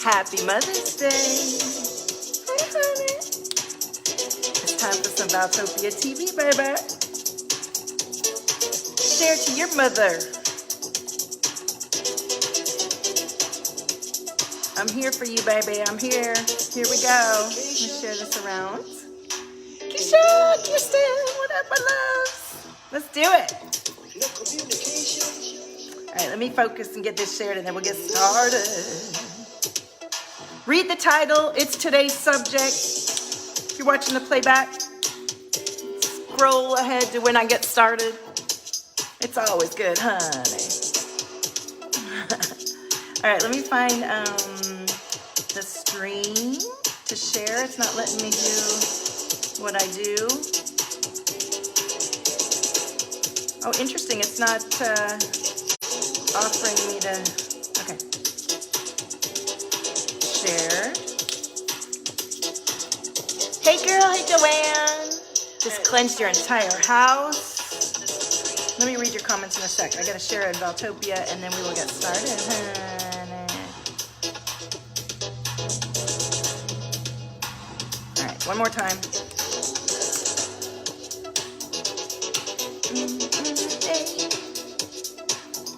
Happy Mother's Day. Hi, honey. It's time for some Valtopia TV, baby. Share to your mother. I'm here for you, baby. I'm here. Here we go. Let me share this around. Keisha, Kirsten, what up, my loves? Let's do it. All right, let me focus and get this shared, and then we'll get started. Read the title. It's today's subject. If you're watching the playback, scroll ahead to when I get started. It's always good, honey. All right, let me find the stream to share. It's not letting me do what I do. Oh, interesting. It's not offering me to, okay. Share. Hey girl, hey Joanne. Just cleansed your entire house. Let me read your comments in a sec. I gotta share it in Valtopia and then we will get started. All right, one more time.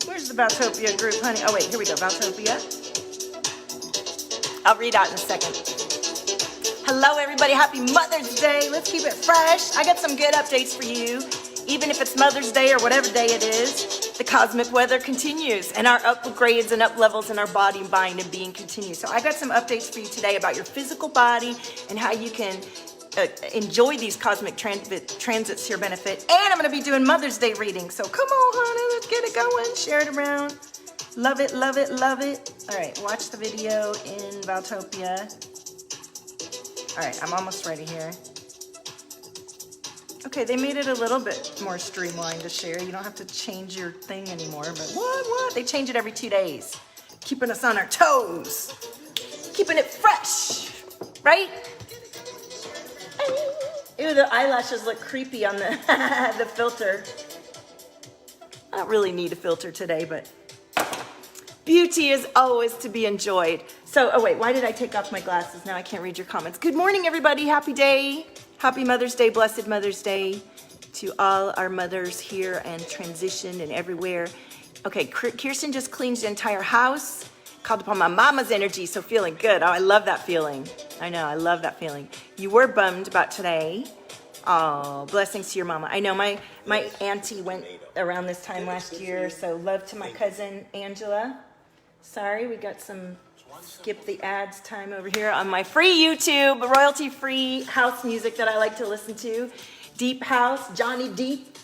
Where's the Valtopia group, honey? Oh wait, here we go, Valtopia. I'll read out in a second. Hello everybody, happy Mother's Day. Let's keep it fresh. I got some good updates for you. Even if it's Mother's Day or whatever day it is, the cosmic weather continues and our upgrades and up levels in our body, mind, and being continue. So I got some updates for you today about your physical body and how you can enjoy these cosmic transits to your benefit. And I'm going to be doing Mother's Day readings. So come on, honey, let's get it going. Share it around. Love it, love it, love it. All right, watch the video in Valtopia. All right, I'm almost ready here. Okay, they made it a little bit more streamlined to share. You don't have to change your thing anymore, but what? They change it every 2 days. Keeping us on our toes. Keeping it fresh, right? Ew, the eyelashes look creepy on the, the filter. I don't really need a filter today, but beauty is always to be enjoyed. So, oh wait, why did I take off my glasses? Now I can't read your comments. Good morning, everybody. Happy day. Happy Mother's Day, blessed Mother's Day to all our mothers here and transitioned and everywhere. Okay, Kirsten just cleaned the entire house, called upon my mama's energy, so feeling good. Oh, I love that feeling. I know, I love that feeling. You were bummed about today. Oh, blessings to your mama. I know my auntie went around this time last year, so love to my cousin Angela. Sorry, we got some skip the ads time over here on my free YouTube, royalty-free house music that I like to listen to. Deep House, Johnny Deep.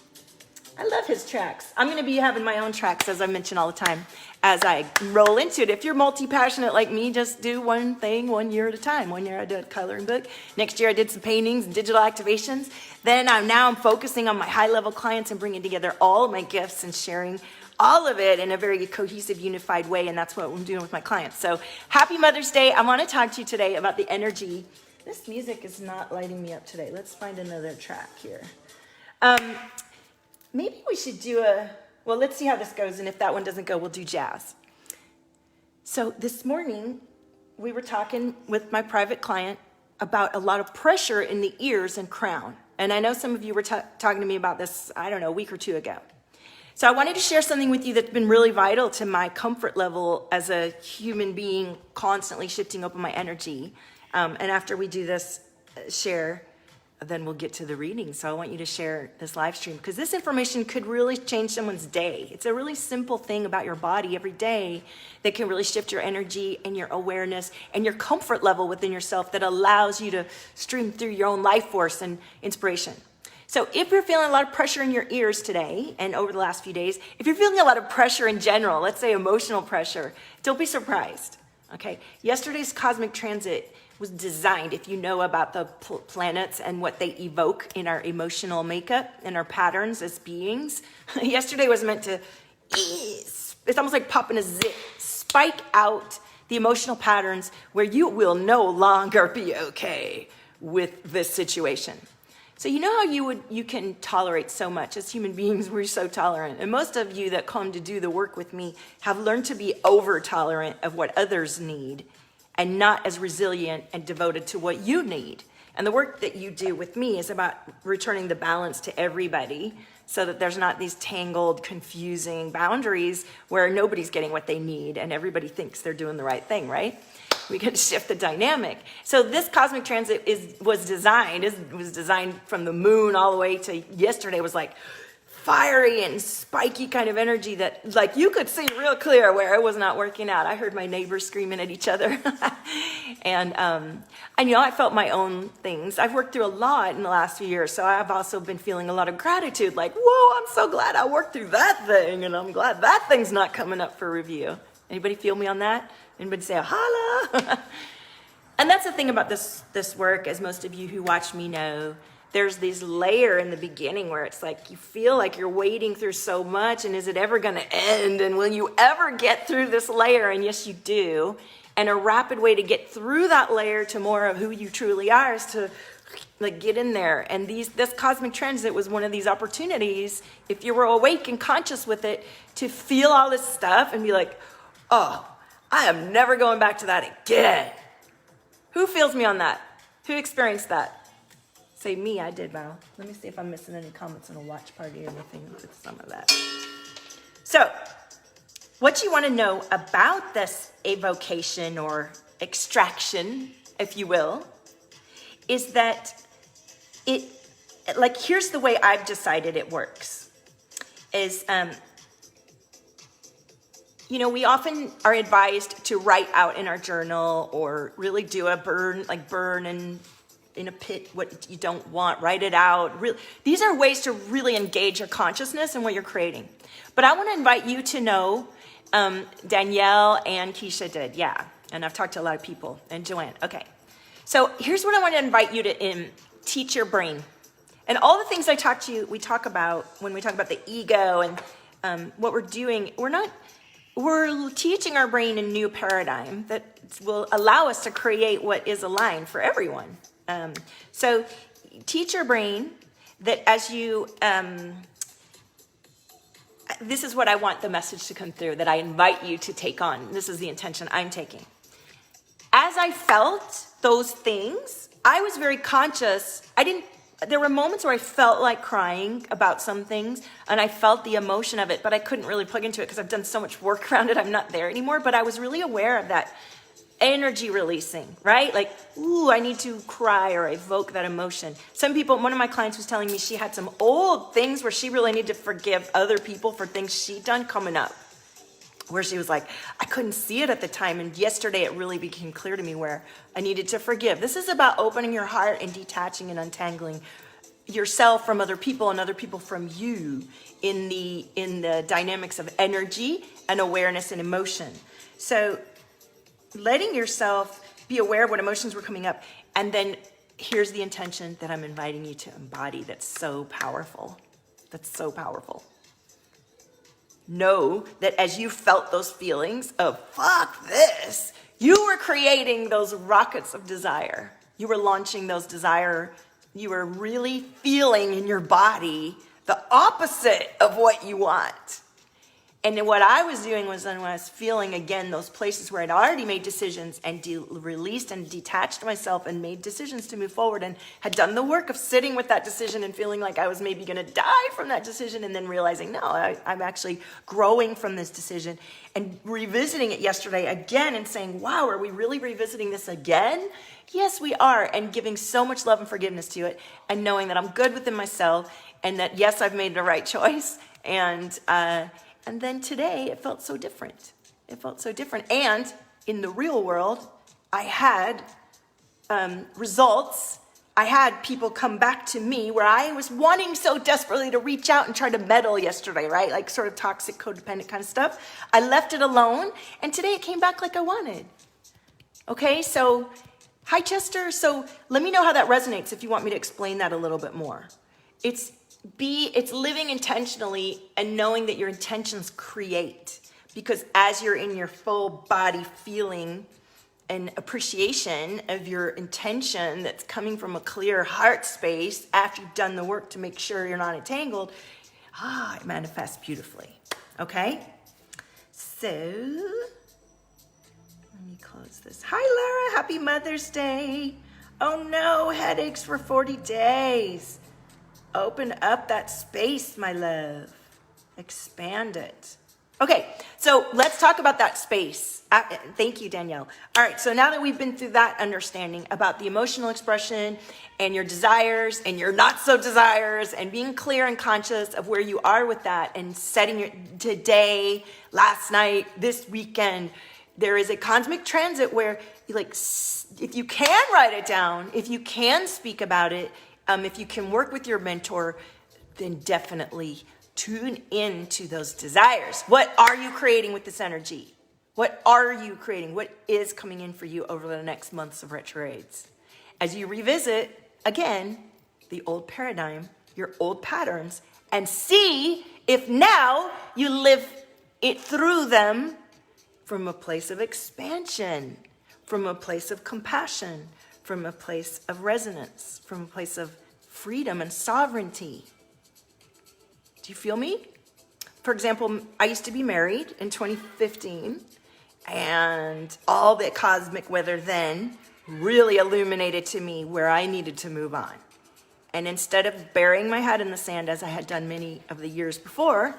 I love his tracks. I'm going to be having my own tracks, as I mention all the time, as I roll into it. If you're multi-passionate like me, just do one thing 1 year at a time. 1 year I did a coloring book. Next year I did some paintings and digital activations. Then I'm focusing on my high-level clients and bringing together all of my gifts and sharing all of it in a very cohesive, unified way, and that's what I'm doing with my clients. So happy Mother's Day. I want to talk to you today about the energy. This music is not lighting me up today. Let's find another track here. Maybe we should do well, let's see how this goes, and if that one doesn't go, we'll do jazz. So this morning, we were talking with my private client about a lot of pressure in the ears and crown. And I know some of you were talking to me about this, I don't know, a week or two ago. So I wanted to share something with you that's been really vital to my comfort level as a human being, constantly shifting open my energy. And after we do this share, then we'll get to the reading. So I want you to share this live stream because this information could really change someone's day. It's a really simple thing about your body every day that can really shift your energy and your awareness and your comfort level within yourself that allows you to stream through your own life force and inspiration. So if you're feeling a lot of pressure in your ears today and over the last few days, if you're feeling a lot of pressure in general, let's say emotional pressure, don't be surprised, okay? Yesterday's cosmic transit was designed, if you know about the planets and what they evoke in our emotional makeup and our patterns as beings. Yesterday was meant to, it's almost like popping a zip, spike out the emotional patterns where you will no longer be okay with this situation. So you know how you can tolerate so much. As human beings, we're so tolerant. And most of you that come to do the work with me have learned to be over tolerant of what others need and not as resilient and devoted to what you need. And the work that you do with me is about returning the balance to everybody so that there's not these tangled, confusing boundaries where nobody's getting what they need and everybody thinks they're doing the right thing, right? We can shift the dynamic. So this cosmic transit was designed from the moon all the way to yesterday. Was like fiery and spiky kind of energy that like you could see real clear where it was not working out. I heard my neighbors screaming at each other. and you know, I felt my own things. I've worked through a lot in the last few years, so I've also been feeling a lot of gratitude, like, whoa, I'm so glad I worked through that thing, and I'm glad that thing's not coming up for review. Anybody feel me on that? Anybody say, holla? And that's the thing about this work, as most of you who watch me know, there's this layer in the beginning where it's like you feel like you're wading through so much, and is it ever going to end? And will you ever get through this layer? And yes, you do. And a rapid way to get through that layer to more of who you truly are is to like get in there. And this cosmic transit was one of these opportunities, if you were awake and conscious with it, to feel all this stuff and be like, oh, I am never going back to that again. Who feels me on that? Who experienced that? Say me, I did, Val. Let me see if I'm missing any comments in a watch party or anything with some of that. So, what you want to know about this evocation or extraction, if you will, is that here's the way I've decided it works, is, you know, we often are advised to write out in our journal or really do a burn in a pit what you don't want, write it out. These are ways to really engage your consciousness and what you're creating. But I want to invite you to know, Danielle and Keisha did, yeah. And I've talked to a lot of people, and Joanne, okay. So here's what I want to invite you to teach your brain. And all the things we talk about when we talk about the ego and what we're doing, we're teaching our brain a new paradigm that will allow us to create what is aligned for everyone. So teach your brain that as you, this is what I want the message to come through, that I invite you to take on. This is the intention I'm taking. As I felt those things, I was very conscious. There were moments where I felt like crying about some things, and I felt the emotion of it, but I couldn't really plug into it because I've done so much work around it. I'm not there anymore, but I was really aware of that energy releasing, right? Like, ooh, I need to cry or evoke that emotion. One of my clients was telling me she had some old things where she really needed to forgive other people for things she'd done coming up, where she was like, I couldn't see it at the time. And yesterday it really became clear to me where I needed to forgive. This is about opening your heart and detaching and untangling yourself from other people and other people from you in the dynamics of energy and awareness and emotion. So letting yourself be aware of what emotions were coming up. And then here's the intention that I'm inviting you to embody that's so powerful. That's so powerful. Know that as you felt those feelings of fuck this, you were creating those rockets of desire. You were launching those desire. You were really feeling in your body the opposite of what you want. And then what I was doing was when I was feeling again those places where I'd already made decisions and released and detached myself and made decisions to move forward and had done the work of sitting with that decision and feeling like I was maybe going to die from that decision, and then realizing, no, I'm actually growing from this decision, and revisiting it yesterday again and saying, wow, are we really revisiting this again? Yes, we are, and giving so much love and forgiveness to it, and knowing that I'm good within myself, and that yes, I've made the right choice, and then today, it felt so different. It felt so different. And in the real world, I had results. I had people come back to me where I was wanting so desperately to reach out and try to meddle yesterday, right? Like sort of toxic, codependent kind of stuff. I left it alone, and today it came back like I wanted. Okay, so, hi, Chester. So let me know how that resonates if you want me to explain that a little bit more. It's living intentionally and knowing that your intentions create, because as you're in your full body feeling and appreciation of your intention that's coming from a clear heart space after you've done the work to make sure you're not entangled, it manifests beautifully. Okay? So, let me close this. Hi, Laura. Happy Mother's Day. Oh, no. Headaches for 40 days. Open up that space, my love. Expand it. Okay, so let's talk about that space. Thank you, Danielle. All right, so now that we've been through that understanding about the emotional expression and your desires and your not so desires and being clear and conscious of where you are with that and setting your today, last night, this weekend, there is a cosmic transit where you if you can write it down, if you can speak about it, if you can work with your mentor, then definitely tune in to those desires. What are you creating with this energy? What are you creating? What is coming in for you over the next months of retrogrades? As you revisit, again, the old paradigm, your old patterns, and see if now you live it through them from a place of expansion, from a place of compassion, from a place of resonance, from a place of freedom and sovereignty. Do you feel me? For example, I used to be married in 2015, and all the cosmic weather then really illuminated to me where I needed to move on. And instead of burying my head in the sand as I had done many of the years before,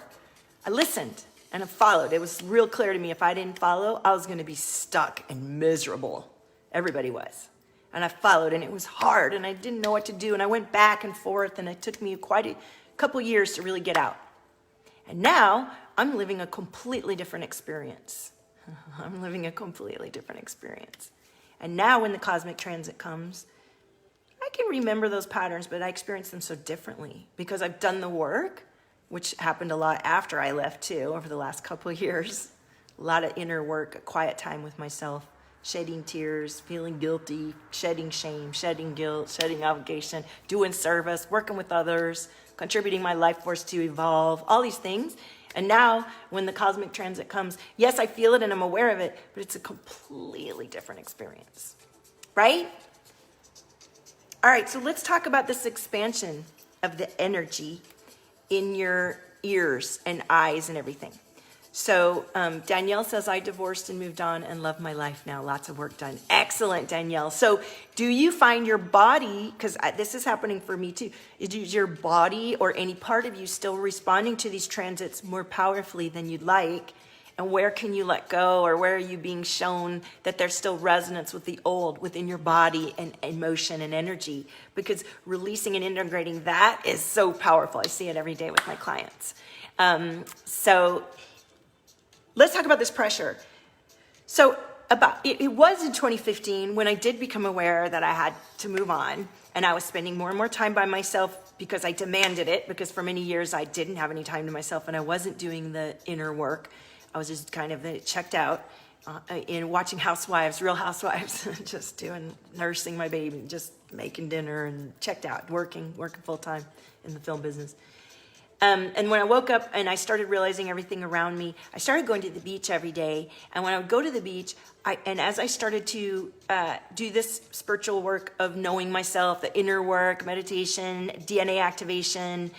I listened and I followed. It was real clear to me if I didn't follow, I was going to be stuck and miserable. Everybody was. And I followed, and it was hard, and I didn't know what to do, and I went back and forth, and it took me quite a couple years to really get out. And now I'm living a completely different experience. I'm living a completely different experience. And now when the cosmic transit comes, I can remember those patterns, but I experience them so differently because I've done the work, which happened a lot after I left too, over the last couple of years. A lot of inner work, a quiet time with myself, shedding tears, feeling guilty, shedding shame, shedding guilt, shedding obligation, doing service, working with others, contributing my life force to evolve, all these things. And now when the cosmic transit comes, yes, I feel it and I'm aware of it, but it's a completely different experience, right? All right, so let's talk about this expansion of the energy in your ears and eyes and everything. So Danielle says, I divorced and moved on and love my life now. Lots of work done. Excellent, Danielle. So do you find your body, because this is happening for me too, is your body or any part of you still responding to these transits more powerfully than you'd like? And where can you let go, or where are you being shown that there's still resonance with the old within your body and emotion and energy? Because releasing and integrating that is so powerful. I see it every day with my clients. So let's talk about this pressure. So it was in 2015 when I did become aware that I had to move on, and I was spending more and more time by myself because I demanded it, because for many years I didn't have any time to myself and I wasn't doing the inner work. I was just kind of checked out in watching Housewives, Real Housewives, just nursing my baby, just making dinner and checked out, working full time in the film business. And when I woke up and I started realizing everything around me, I started going to the beach every day. And when I would go to the beach, as I started to do this spiritual work of knowing myself, the inner work, meditation, DNA activation,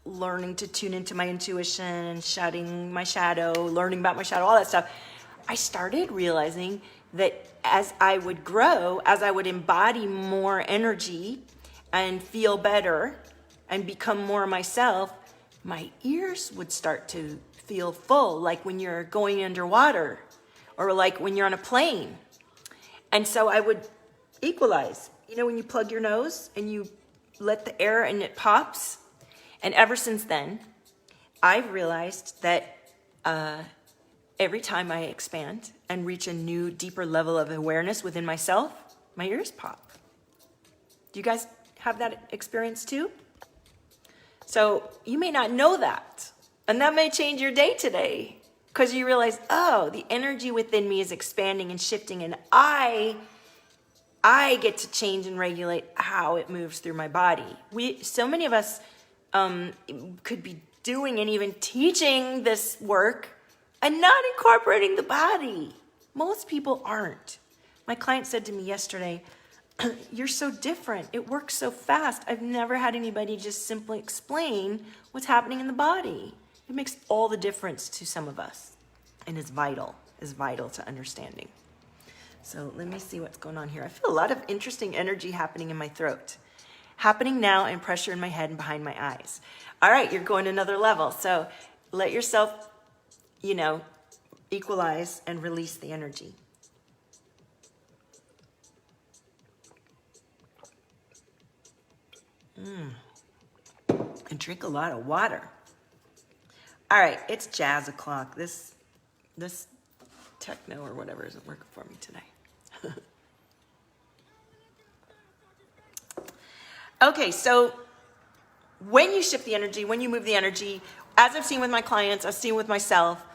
learning to tune into my intuition, shedding my shadow, learning about my shadow, all that stuff, I started realizing that as I would grow, as I would embody more energy and feel better and become more myself, my ears would start to feel full, like when you're going underwater or like when you're on a plane. And so I would equalize. You know when you plug your nose and you let the air and it pops? And ever since then, I've realized that every time I expand and reach a new, deeper level of awareness within myself, my ears pop. Do you guys have that experience too? So you may not know that, and that may change your day today because you realize, oh, the energy within me is expanding and shifting, and I get to change and regulate how it moves through my body. So many of us could be doing and even teaching this work and not incorporating the body. Most people aren't. My client said to me yesterday, you're so different. It works so fast. I've never had anybody just simply explain what's happening in the body. It makes all the difference to some of us and is vital. is vital to understanding. So let me see what's going on here. I feel a lot of interesting energy happening in my throat. Happening now, and pressure in my head and behind my eyes. All right, you're going to another level. So let yourself, equalize and release the energy. And drink a lot of water. All right, it's jazz o'clock. This techno or whatever isn't working for me today. Okay, so when you shift the energy, when you move the energy, as I've seen with my clients, I've seen with myself,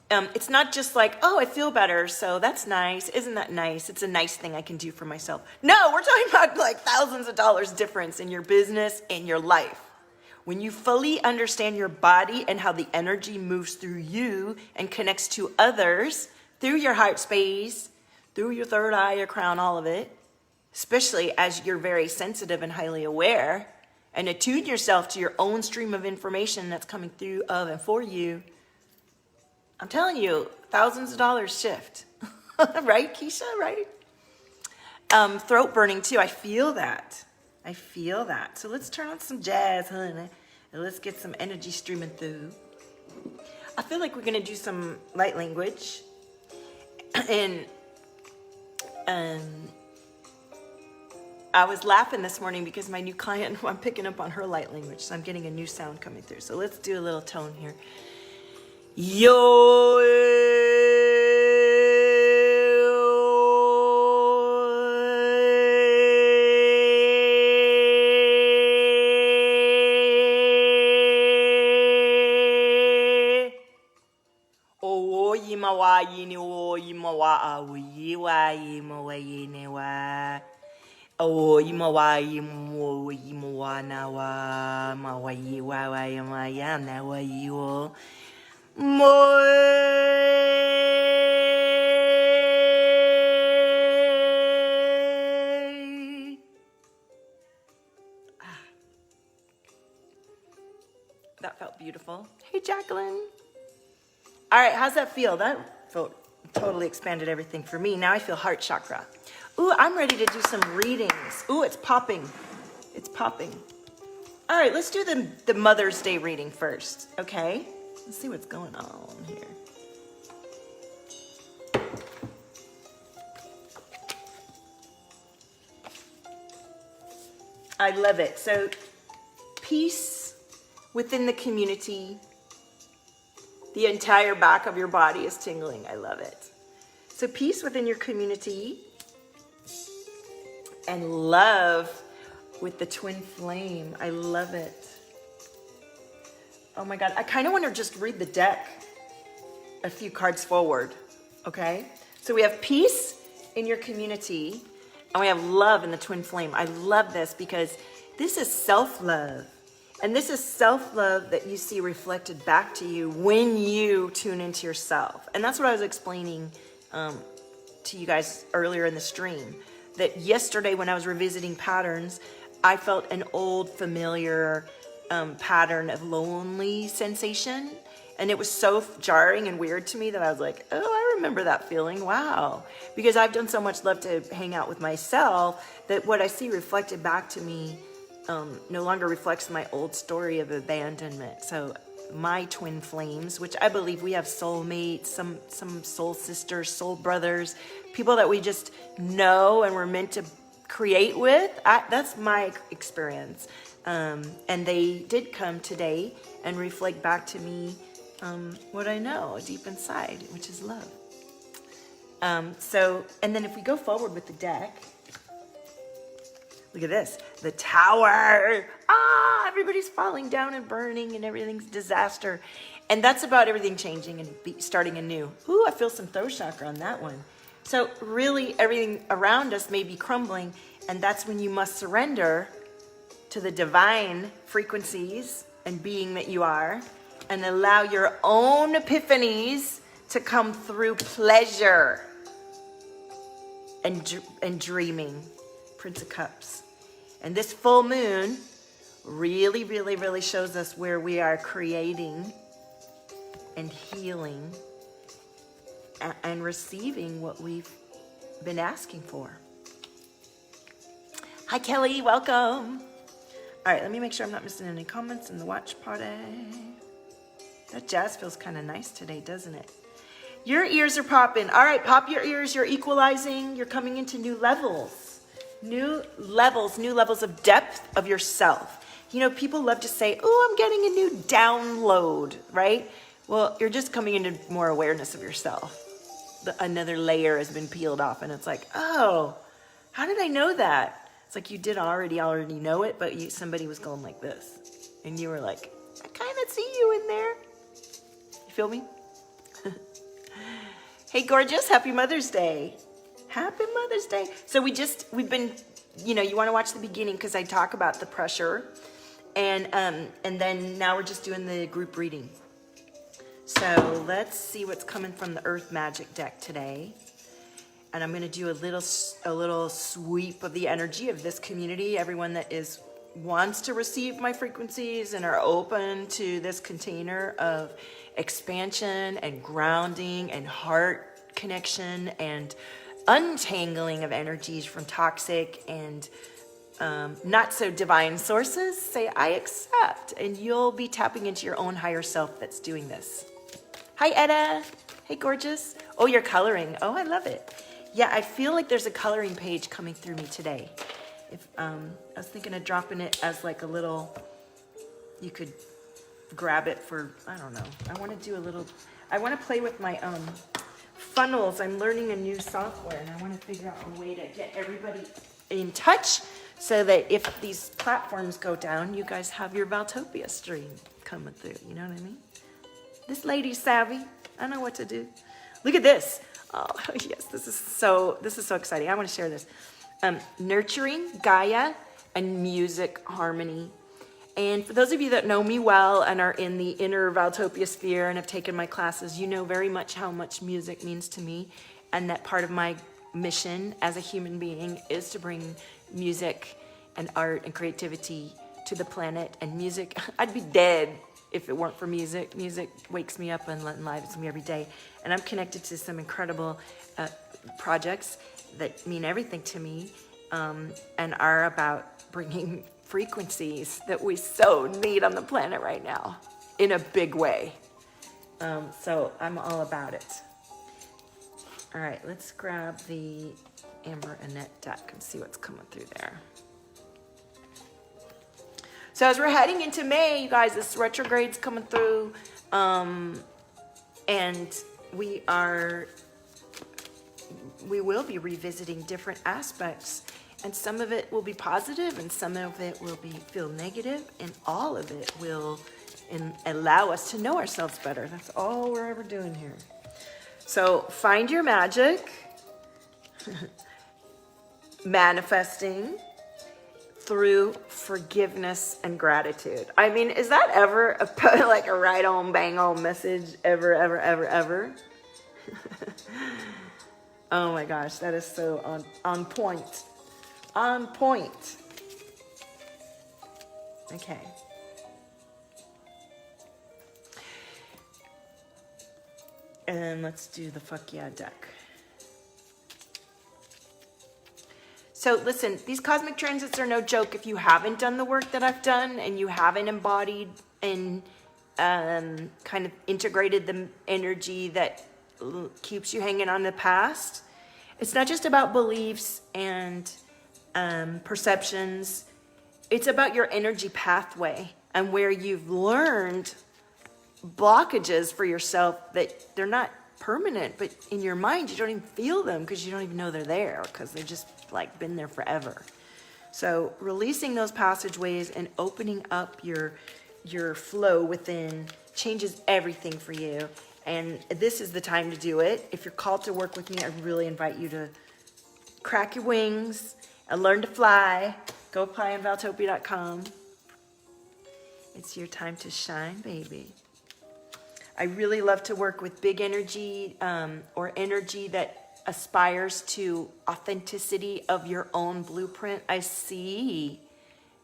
it's not just like, oh, I feel better, so that's nice. Isn't that nice? It's a nice thing I can do for myself. No, we're talking about like thousands of dollars difference in your business and your life. When you fully understand your body and how the energy moves through you and connects to others, through your heart space, through your third eye, your crown, all of it, especially as you're very sensitive and highly aware, and attune yourself to your own stream of information that's coming through of and for you, I'm telling you, thousands of dollars shift. Right, Keisha, right? Throat burning too, I feel that. I feel that. So let's turn on some jazz, honey, and let's get some energy streaming through. I feel like we're gonna do some light language. And I was laughing this morning because my new client, I'm picking up on her light language, so I'm getting a new sound coming through. So let's do a little tone here. Yo. Oh, yimawa yini o yimawa awi wa yimawa yini wa. Oh, yimawa yimu yimawa na wa ma wa yi wa yima ya na wa yo. That felt beautiful. Hey, Jacqueline. All right, how's that feel? That felt totally expanded everything for me. Now I feel heart chakra. Ooh, I'm ready to do some readings. Ooh, it's popping. It's popping. All right, let's do the Mother's Day reading first, okay? Let's see what's going on here. I love it. So, peace within the community. The entire back of your body is tingling. I love it. So, peace within your community. And love with the twin flame. I love it. Oh my God, I kind of want to just read the deck a few cards forward, okay? So we have peace in your community, and we have love in the twin flame. I love this because this is self-love. And this is self-love that you see reflected back to you when you tune into yourself. And that's what I was explaining to you guys earlier in the stream. That yesterday when I was revisiting patterns, I felt an old familiar pattern of lonely sensation. And it was so jarring and weird to me that I was like, oh, I remember that feeling. Wow. Because I've done so much love to hang out with myself that what I see reflected back to me no longer reflects my old story of abandonment. So my twin flames, which I believe we have soulmates, some soul sisters, soul brothers, people that we just know and we're meant to create with. That's my experience. And they did come today and reflect back to me what I know deep inside, which is love. And then if we go forward with the deck, look at this, the Tower. Everybody's falling down and burning and everything's disaster. And that's about everything changing and starting anew. Ooh, I feel some throat chakra on that one. So really everything around us may be crumbling, and that's when you must surrender to the divine frequencies and being that you are, and allow your own epiphanies to come through pleasure and dreaming. Prince of Cups. And this full moon really, really, really shows us where we are creating and healing and receiving what we've been asking for. Hi, Kelly, welcome. All right, let me make sure I'm not missing any comments in the watch party. That jazz feels kind of nice today, doesn't it? Your ears are popping. All right, pop your ears. You're equalizing. You're coming into new levels. New levels of depth of yourself. You know, people love to say, oh, I'm getting a new download, right? Well, you're just coming into more awareness of yourself. Another layer has been peeled off, and it's like, oh, how did I know that? It's like you did already know it, but somebody was going like this. And you were like, I kind of see you in there. You feel me? Hey, gorgeous, happy Mother's Day. Happy Mother's Day. So we've been, you know, you want to watch the beginning because I talk about the pressure. And then now we're just doing the group reading. So let's see what's coming from the Earth Magic deck today. And I'm going to do a little sweep of the energy of this community, everyone that wants to receive my frequencies and are open to this container of expansion and grounding and heart connection and untangling of energies from toxic and not so divine sources. Say, I accept, and you'll be tapping into your own higher self that's doing this. Hi, Etta. Hey, gorgeous. Oh, you're coloring. Oh, I love it. Yeah, I feel like there's a coloring page coming through me today. I was thinking of dropping it as like a little, you could grab it for, I don't know. I want to play with my funnels. I'm learning a new software, and I want to figure out a way to get everybody in touch so that if these platforms go down, you guys have your Valtopia stream coming through. You know what I mean? This lady's savvy. I know what to do. Look at this. Oh, yes, this is so exciting. I want to share this. Nurturing Gaia and music harmony. And for those of you that know me well and are in the inner Valtopia sphere and have taken my classes, you know very much how much music means to me, and that part of my mission as a human being is to bring music and art and creativity to the planet. And music, I'd be dead if it weren't for music. Music wakes me up and enlivens me every day. And I'm connected to some incredible projects that mean everything to me, and are about bringing frequencies that we so need on the planet right now in a big way. So I'm all about it. All right, let's grab the Amber Annette deck and see what's coming through there. So as we're heading into May, you guys, this retrograde's coming through, and we will be revisiting different aspects, and some of it will be positive and some of it will feel negative, and all of it will allow us to know ourselves better. That's all we're ever doing here. So find your magic, manifesting through forgiveness and gratitude. I mean, is that ever like a right on, bang on message ever, ever, ever, ever? Oh my gosh, that is so on point. On point. Okay. And let's do the fuck yeah deck. So listen, these cosmic transits are no joke. If you haven't done the work that I've done and you haven't embodied and kind of integrated the energy that keeps you hanging on the past, it's not just about beliefs and perceptions. It's about your energy pathway and where you've learned blockages for yourself that they're not permanent, but in your mind you don't even feel them because you don't even know they're there because they've just like been there forever. So releasing those passageways and opening up your flow within changes everything for you. And this is the time to do it. If you're called to work with me, I really invite you to crack your wings and learn to fly. Go apply on Valtopia.com. It's your time to shine, baby. I really love to work with big energy or energy that aspires to authenticity of your own blueprint. I see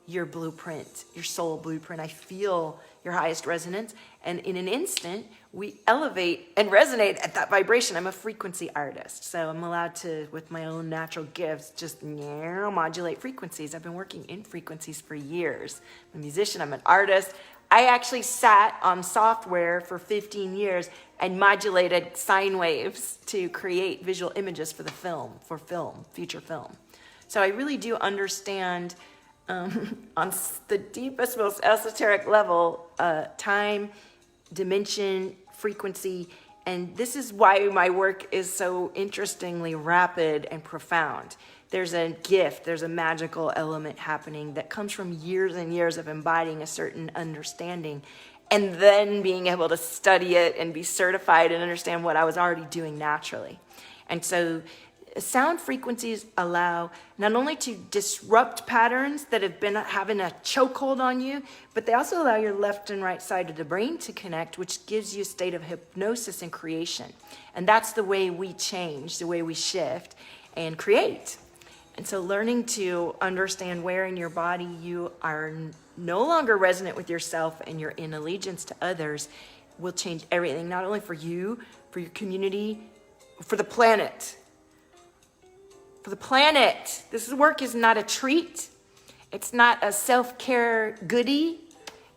your blueprint, your soul blueprint. I feel your highest resonance, And in an instant, we elevate and resonate at that vibration. I'm a frequency artist, so I'm allowed to, with my own natural gifts, just modulate frequencies. I've been working in frequencies for years. I'm a musician, I'm an artist. I actually sat on software for 15 years and modulated sine waves to create visual images for future film. So I really do understand on the deepest, most esoteric level, time, dimension, frequency, and this is why my work is so interestingly rapid and profound. There's a gift, there's a magical element happening that comes from years and years of embodying a certain understanding and then being able to study it and be certified and understand what I was already doing naturally. And so sound frequencies allow not only to disrupt patterns that have been having a chokehold on you, but they also allow your left and right side of the brain to connect, which gives you a state of hypnosis and creation. And that's the way we change, the way we shift and create. And so learning to understand where in your body you are no longer resonant with yourself and you're in allegiance to others will change everything, not only for you, for your community, for the planet. For the planet. This work is not a treat. It's not a self-care goodie.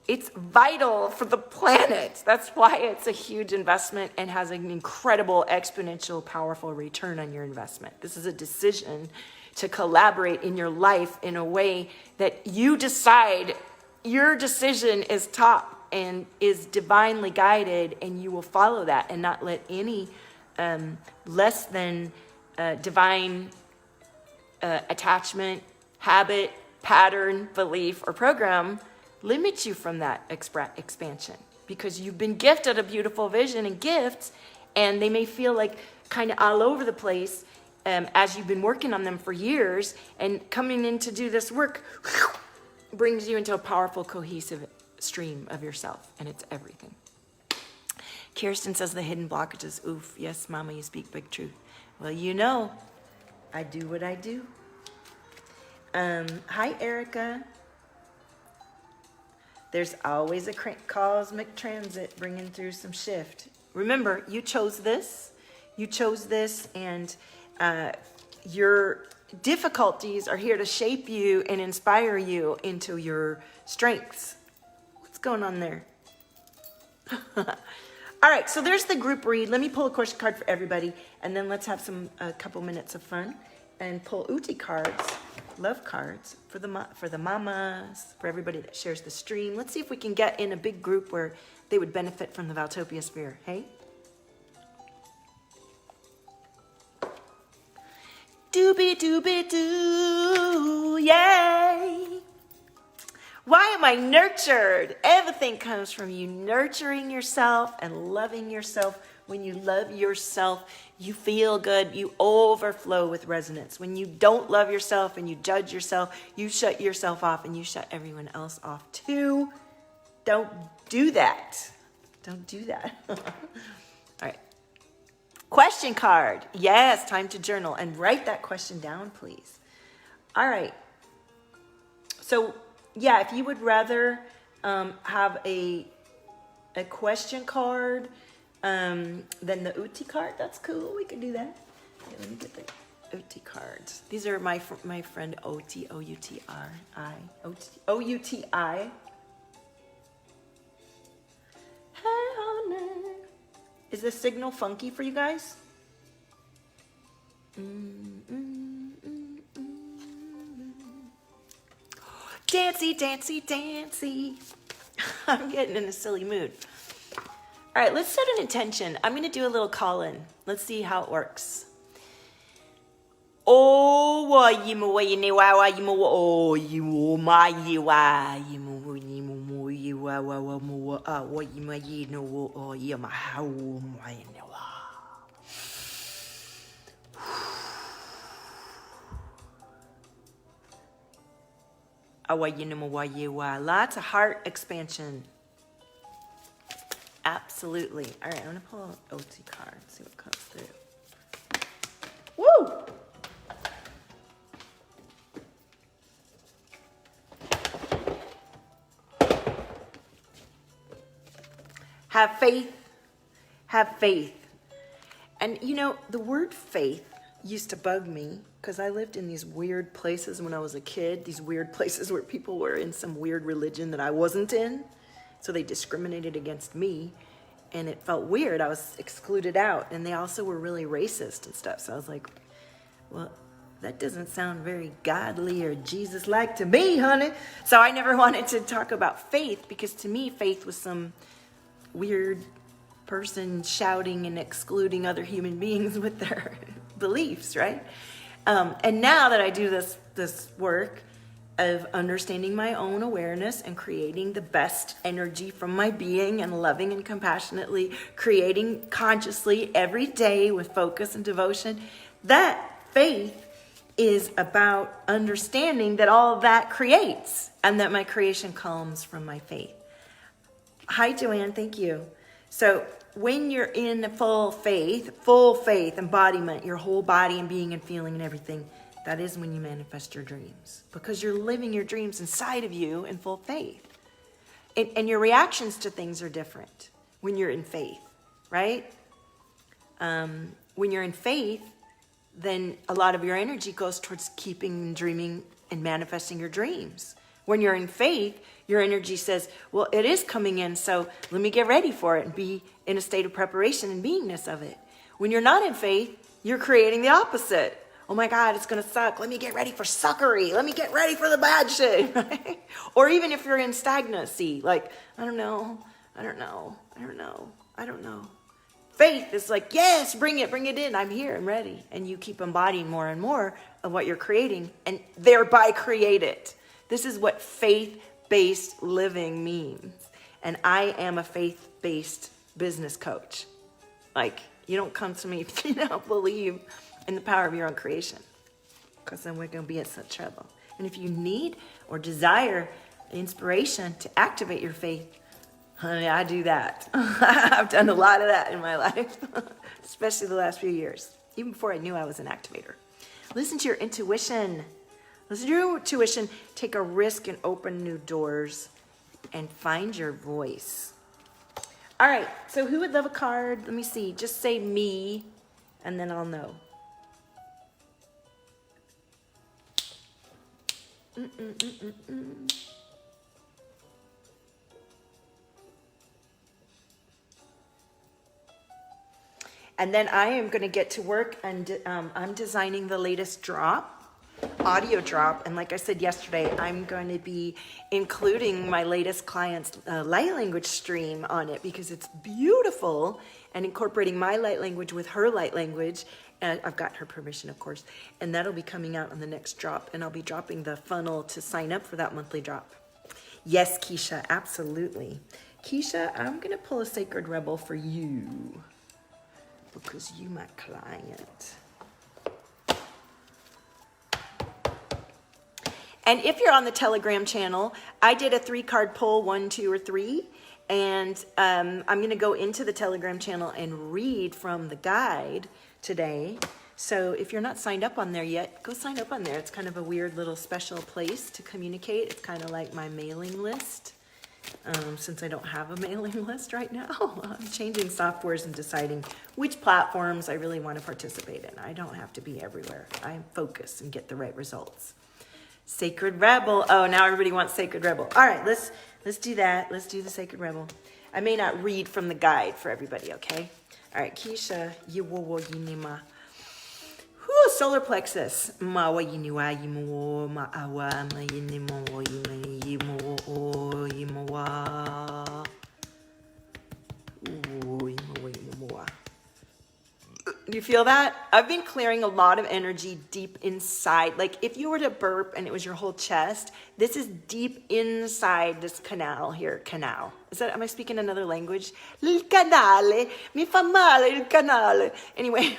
It's vital for the planet. That's why it's a huge investment and has an incredible, exponential, powerful return on your investment. This is a decision to collaborate in your life in a way that you decide your decision is top and is divinely guided, and you will follow that and not let any less than divine attachment, habit, pattern, belief, or program limit you from that expansion, because you've been gifted a beautiful vision and gifts, and they may feel like kind of all over the place as you've been working on them for years, and coming in to do this work brings you into a powerful, cohesive stream of yourself, and it's everything. Kirsten says the hidden blockages. Oof, yes, Mama, you speak big truth. Well, you know, I do what I do. Hi, Erica. There's always a cosmic transit bringing through some shift. Remember, you chose this. You chose this, and your difficulties are here to shape you and inspire you into your strengths. What's going on there? All right, so there's the group read. Let me pull a question card for everybody, and then let's have a couple minutes of fun and pull Uti cards, love cards for the mamas, for everybody that shares the stream. Let's see if we can get in a big group where they would benefit from the Valtopia sphere. Hey? Doobie doobie doo, yay! Why am I nurtured? Everything comes from you nurturing yourself and loving yourself. When you love yourself, you feel good. You overflow with resonance. When you don't love yourself and you judge yourself, you shut yourself off and you shut everyone else off too. Don't do that. Don't do that. All right. Question card. Yes, time to journal and write that question down, please. All right. So, yeah, if you would rather have a question card than the Uti card, that's cool. We can do that. Okay, let me get the Uti cards. These are my friend Oti, O-U-T-I. O-U-T-I. Is this signal funky for you guys? Dancy, dancy, dancy. I'm getting in a silly mood. All right, let's set an intention. I'm going to do a little call-in. Let's see how it works. Oh, lots of heart expansion. Absolutely. All right, I'm going to pull an OT card, see what comes through. Woo! Have faith. Have faith. And you know, the word faith used to bug me because I lived in these weird places when I was a kid, these weird places where people were in some weird religion that I wasn't in. So they discriminated against me and it felt weird. I was excluded out, and they also were really racist and stuff. So I was like, well, that doesn't sound very godly or Jesus-like to me, honey. So I never wanted to talk about faith because to me, faith was some weird person shouting and excluding other human beings with their beliefs, right? And now that I do this work of understanding my own awareness and creating the best energy from my being and loving and compassionately creating consciously every day with focus and devotion, that faith is about understanding that all of that creates and that my creation comes from my faith. Hi, Joanne. Thank you. So when you're in full faith, embodiment, your whole body and being and feeling and everything, that is when you manifest your dreams, because you're living your dreams inside of you in full faith. And your reactions to things are different when you're in faith, right? When you're in faith, then a lot of your energy goes towards keeping and dreaming and manifesting your dreams. When you're in faith, your energy says, well, it is coming in, so let me get ready for it and be in a state of preparation and beingness of it. When you're not in faith, you're creating the opposite. Oh my God, it's going to suck. Let me get ready for suckery. Let me get ready for the bad shit, right? Or even if you're in stagnancy, like, I don't know. Faith is like, yes, bring it in. I'm here, I'm ready. And you keep embodying more and more of what you're creating and thereby create it. This is what faith-based living means. And I am a faith-based business coach. Like, you don't come to me if you don't believe in the power of your own creation, because then we're going to be in such trouble. And if you need or desire inspiration to activate your faith, honey, I do that. I've done a lot of that in my life, especially the last few years, even before I knew I was an activator. Listen to your intuition. Listen to your intuition. Take a risk and open new doors and find your voice. All right, so who would love a card? Let me see. Just say me, and then I'll know. And then I am going to get to work, and I'm designing the latest drop, audio drop. And like I said yesterday, I'm going to be including my latest client's light language stream on it because it's beautiful, and incorporating my light language with her light language. And I've got her permission, of course, and that'll be coming out on the next drop, and I'll be dropping the funnel to sign up for that monthly drop. Yes, Keisha, absolutely. Keisha, I'm going to pull a Sacred Rebel for you because you my client. And if you're on the Telegram channel, I did a 3-card pull, 1, 2, or 3. And I'm going to go into the Telegram channel and read from the guide today. So if you're not signed up on there yet, go sign up on there. It's kind of a weird little special place to communicate. It's kind of like my mailing list. Since I don't have a mailing list right now, I'm changing softwares and deciding which platforms I really want to participate in. I don't have to be everywhere. I focus and get the right results. Sacred Rebel. Oh, now everybody wants Sacred Rebel. All right, let's do that. Let's do the Sacred Rebel. I may not read from the guide for everybody, okay? All right, Keisha, yiwo yinima. Whoo, solar plexus. Mawa yiniwa yimu ma awa ma yinimo yimu yimawa. Do you feel that? I've been clearing a lot of energy deep inside. Like if you were to burp and it was your whole chest, this is deep inside this canal here. Canal. Am I speaking another language? Il canale. Mi fa male il canale. Anyway,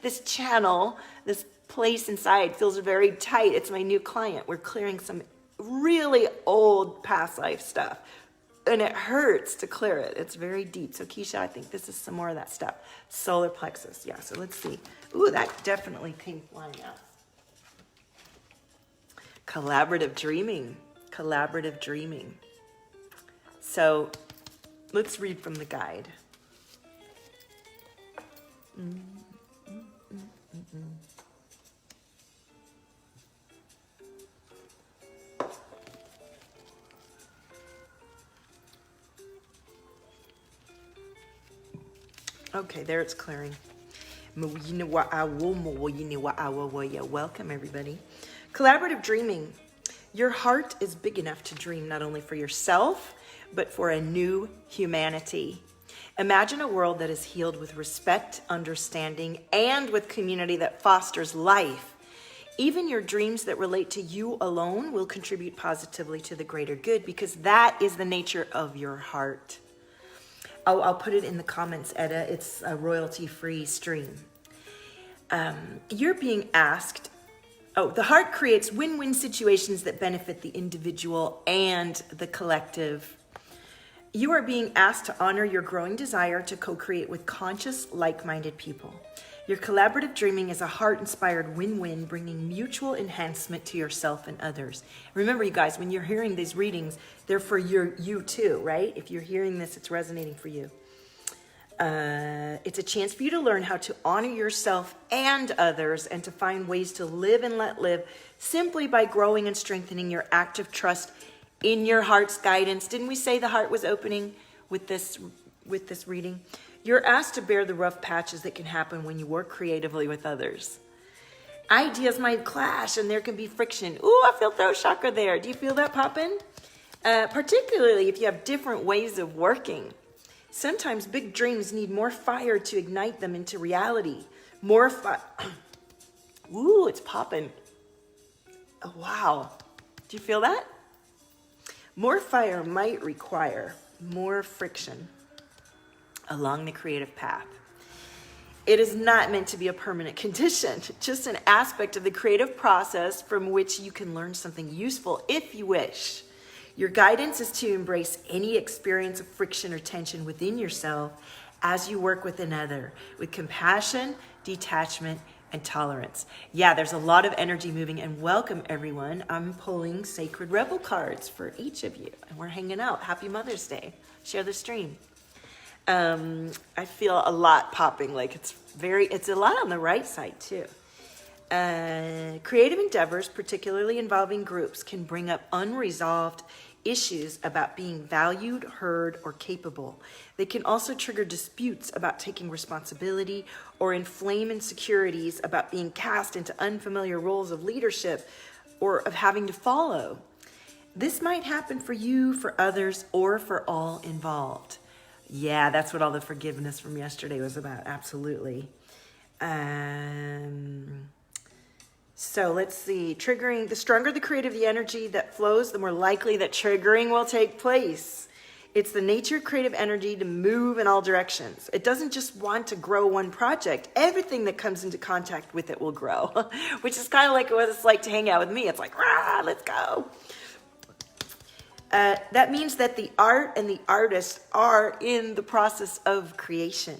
this channel, this place inside feels very tight. It's my new client. We're clearing some really old past life stuff. And it hurts to clear it. It's very deep. So Keisha, I think this is some more of that stuff. Solar plexus. Yeah, so let's see. Ooh, that definitely came flying out. Collaborative dreaming. Collaborative dreaming. So Let's read from the guide. Okay, there it's clearing. Welcome, everybody. Collaborative dreaming. Your heart is big enough to dream not only for yourself, but for a new humanity. Imagine a world that is healed with respect, understanding, and with community that fosters life. Even your dreams that relate to you alone will contribute positively to the greater good, because that is the nature of your heart. I'll put it in the comments, Edda. It's a royalty-free stream. You're being asked, the heart creates win-win situations that benefit the individual and the collective. You are being asked to honor your growing desire to co-create with conscious, like-minded people. Your collaborative dreaming is a heart-inspired win-win, bringing mutual enhancement to yourself and others. Remember, you guys, when you're hearing these readings, they're for you too, right? If you're hearing this, it's resonating for you. It's a chance for you to learn how to honor yourself and others, and to find ways to live and let live simply by growing and strengthening your active trust in your heart's guidance. Didn't we say the heart was opening with this reading? You're asked to bear the rough patches that can happen when you work creatively with others. Ideas might clash and there can be friction. Ooh, I feel throat chakra there. Do you feel that popping? Particularly if you have different ways of working. Sometimes big dreams need more fire to ignite them into reality. More fire. Ooh, it's popping. Oh, wow. Do you feel that? More fire might require more friction along the creative path. It is not meant to be a permanent condition, just an aspect of the creative process from which you can learn something useful if you wish. Your guidance is to embrace any experience of friction or tension within yourself as you work with another, with compassion, detachment, and tolerance. Yeah, there's a lot of energy moving, and welcome everyone. I'm pulling Sacred Rebel cards for each of you, and we're hanging out. Happy Mother's Day. Share the stream. I feel a lot popping, like it's a lot on the right side too. Creative endeavors, particularly involving groups, can bring up unresolved issues about being valued, heard, or capable. They can also trigger disputes about taking responsibility or inflame insecurities about being cast into unfamiliar roles of leadership or of having to follow. This might happen for you, for others, or for all involved. Yeah, that's what all the forgiveness from yesterday was about. Absolutely. So let's see. Triggering. The stronger the creative the energy that flows, the more likely that triggering will take place. It's the nature of creative energy to move in all directions. It doesn't just want to grow one project. Everything that comes into contact with it will grow, which is kind of like what it's like to hang out with me. It's like, rah, let's go. That means that the art and the artist are in the process of creation.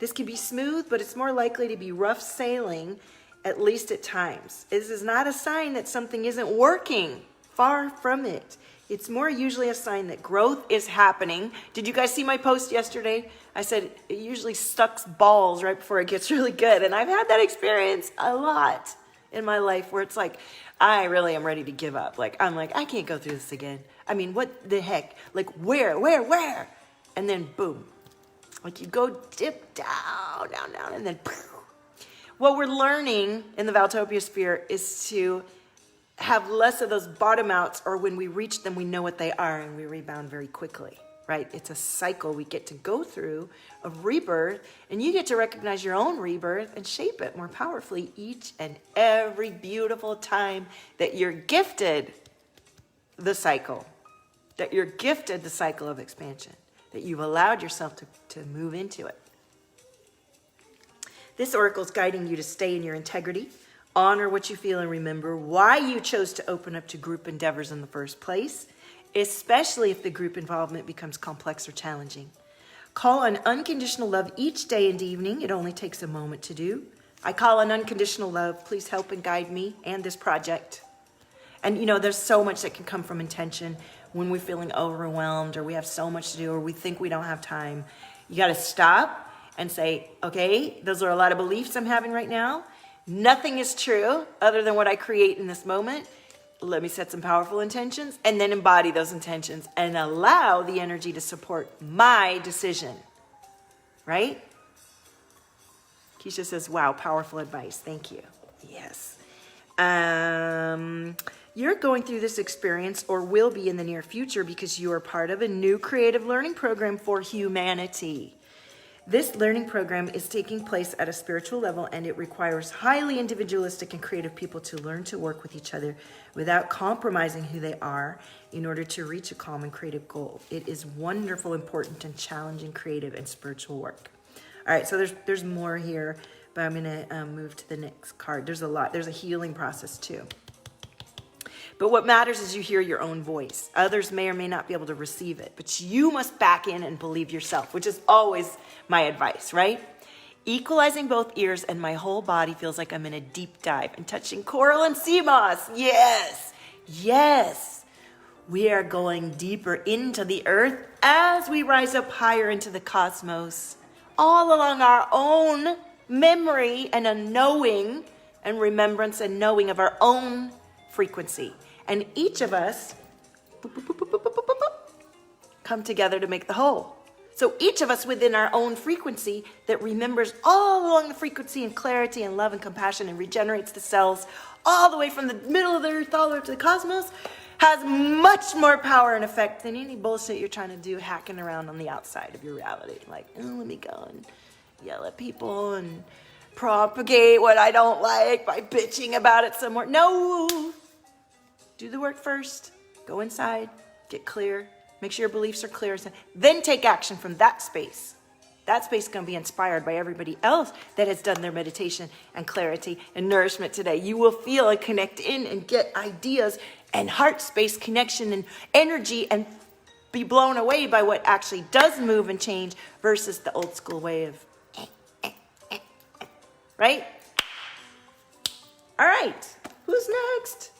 This can be smooth, but it's more likely to be rough sailing, at least at times. This is not a sign that something isn't working. Far from it. It's more usually a sign that growth is happening. Did you guys see my post yesterday? I said it usually sucks balls right before it gets really good. And I've had that experience a lot in my life where it's like, I really am ready to give up. I'm like, I can't go through this again. I mean, what the heck? Like, where? And then boom. Like you go dip down, and then boom. What we're learning in the Valtopia sphere is to have less of those bottom outs, or when we reach them, we know what they are and we rebound very quickly, right? It's a cycle we get to go through of rebirth, and you get to recognize your own rebirth and shape it more powerfully each and every beautiful time that you're gifted the cycle, that you're gifted the cycle of expansion, that you've allowed yourself to move into it. This oracle is guiding you to stay in your integrity, honor what you feel, and remember why you chose to open up to group endeavors in the first place, especially if the group involvement becomes complex or challenging. Call on unconditional love each day and evening. It only takes a moment to do. I call on unconditional love. Please help and guide me and this project. And there's so much that can come from intention when we're feeling overwhelmed or we have so much to do or we think we don't have time. You got to stop and say, okay, those are a lot of beliefs I'm having right now. Nothing is true other than what I create in this moment. Let me set some powerful intentions and then embody those intentions and allow the energy to support my decision. Right? Keisha says, wow, powerful advice. Thank you. Yes. You're going through this experience or will be in the near future because you are part of a new creative learning program for humanity. This learning program is taking place at a spiritual level, and it requires highly individualistic and creative people to learn to work with each other without compromising who they are in order to reach a common creative goal. It is wonderful, important, and challenging creative and spiritual work. All right, so there's more here, but I'm going to move to the next card. There's a lot. There's a healing process too. But what matters is you hear your own voice. Others may or may not be able to receive it, but you must back in and believe yourself, which is always my advice, right? Equalizing both ears, and my whole body feels like I'm in a deep dive and touching coral and sea moss. Yes, yes. We are going deeper into the earth as we rise up higher into the cosmos, all along our own memory and a knowing and remembrance and knowing of our own frequency. And each of us come together to make the whole. So each of us within our own frequency that remembers all along the frequency and clarity and love and compassion and regenerates the cells all the way from the middle of the earth all the way to the cosmos has much more power and effect than any bullshit you're trying to do hacking around on the outside of your reality. Like, oh, let me go and yell at people and propagate what I don't like by bitching about it somewhere. No! Do the work first. Go inside. Get clear. Make sure your beliefs are clear. Then take action from that space. That space is going to be inspired by everybody else that has done their meditation and clarity and nourishment today. You will feel and connect in and get ideas and heart space connection and energy and be blown away by what actually does move and change versus the old school way of right? All right. Who's next?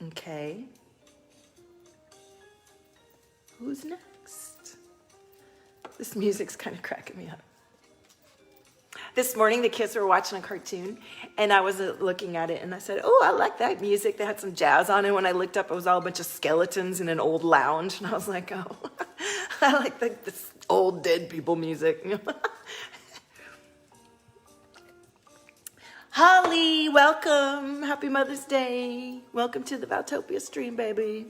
Okay. Who's next? This music's kind of cracking me up. This morning, the kids were watching a cartoon, and I was looking at it, and I said, oh, I like that music. They had some jazz on it. When I looked up, it was all a bunch of skeletons in an old lounge, and I was like, oh, I like this old dead people music. Holly, welcome. Happy Mother's Day. Welcome to the Valtopia stream, baby.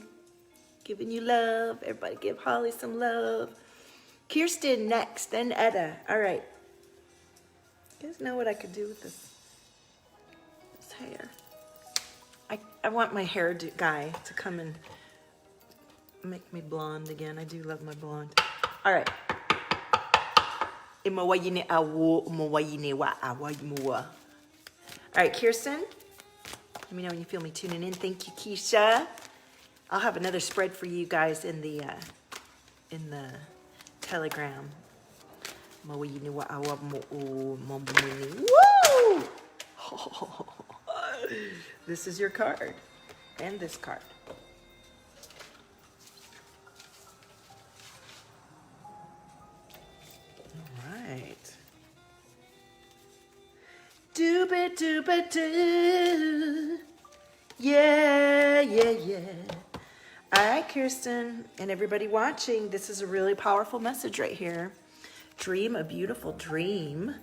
Giving you love. Everybody give Holly some love. Kirsten next, then Etta. All right. You guys know what I could do with this hair? I want my hair guy to come and make me blonde again. I do love my blonde. All right. All right, Kirsten. Let me know when you feel me tuning in. Thank you, Keisha. I'll have another spread for you guys in the Telegram. Woo! This is your card, and this card. All right. Dooba-dooba-doo. Yeah, yeah, yeah. All right, Kirsten, and everybody watching, this is a really powerful message right here. Dream a beautiful dream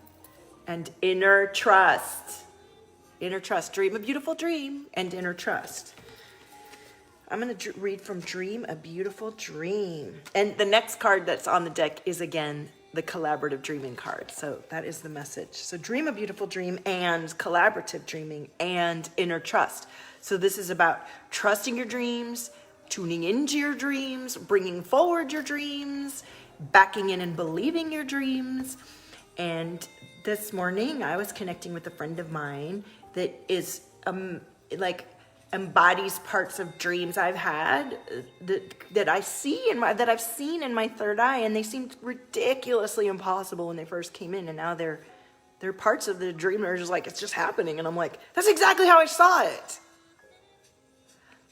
and inner trust. Inner trust. Dream a beautiful dream and inner trust. I'm going to read from Dream a Beautiful Dream. And the next card that's on the deck is, again, the collaborative dreaming card. So that is the message. So dream a beautiful dream and collaborative dreaming and inner trust. So this is about trusting your dreams, tuning into your dreams, bringing forward your dreams, backing in and believing your dreams. And this morning I was connecting with a friend of mine that is like embodies parts of dreams I've had that I've seen in my third eye, and they seemed ridiculously impossible when they first came in, and now they're parts of the dream that are just like, it's just happening, and I'm like, that's exactly how I saw it.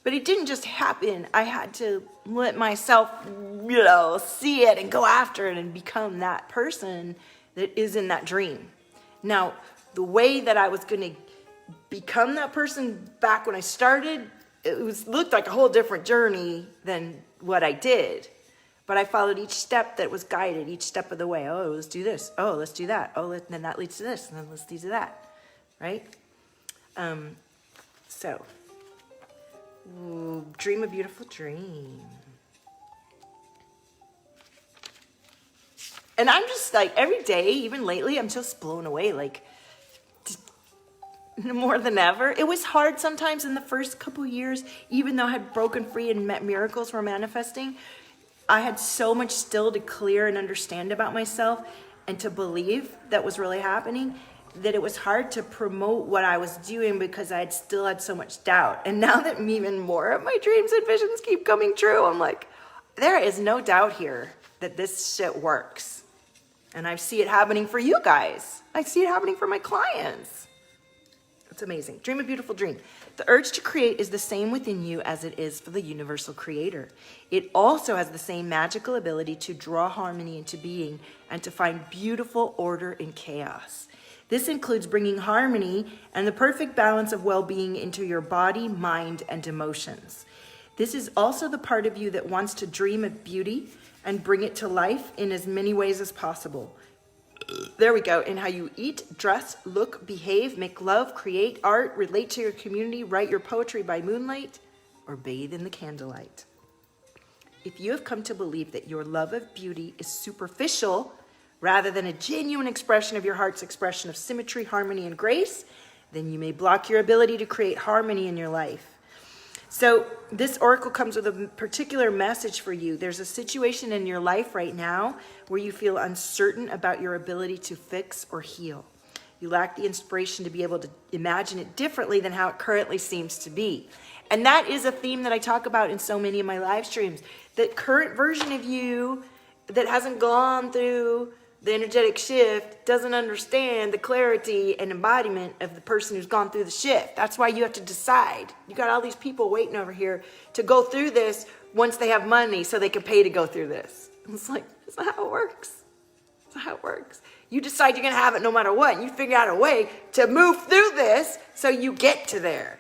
But it didn't just happen. I had to let myself, see it and go after it and become that person that is in that dream. Now, the way that I was going to become that person back when I started, looked like a whole different journey than what I did. But I followed each step that was guided, each step of the way. Oh, let's do this. Oh, let's do that. Oh, then that leads to this, and then let's do that, right? So, dream a beautiful dream. And I'm just like, every day, even lately, I'm just blown away, like, more than ever. It was hard sometimes in the first couple years, even though I had broken free and miracles were manifesting. I had so much still to clear and understand about myself and to believe that was really happening, that it was hard to promote what I was doing because I still had so much doubt. And now that even more of my dreams and visions keep coming true, I'm like, there is no doubt here that this shit works. And I see it happening for you guys. I see it happening for my clients. It's amazing. Dream a beautiful dream. The urge to create is the same within you as it is for the universal creator. It also has the same magical ability to draw harmony into being and to find beautiful order in chaos. This includes bringing harmony and the perfect balance of well-being into your body, mind, and emotions. This is also the part of you that wants to dream of beauty and bring it to life in as many ways as possible. There we go. In how you eat, dress, look, behave, make love, create art, relate to your community, write your poetry by moonlight, or bathe in the candlelight. If you have come to believe that your love of beauty is superficial rather than a genuine expression of your heart's expression of symmetry, harmony, and grace, then you may block your ability to create harmony in your life. So this oracle comes with a particular message for you. There's a situation in your life right now where you feel uncertain about your ability to fix or heal. You lack the inspiration to be able to imagine it differently than how it currently seems to be. And that is a theme that I talk about in so many of my live streams. That current version of you that hasn't gone through the energetic shift doesn't understand the clarity and embodiment of the person who's gone through the shift. That's why you have to decide. You got all these people waiting over here to go through this once they have money so they can pay to go through this. And it's like, that's not how it works. That's not how it works. You decide you're going to have it no matter what. And you figure out a way to move through this so you get to there.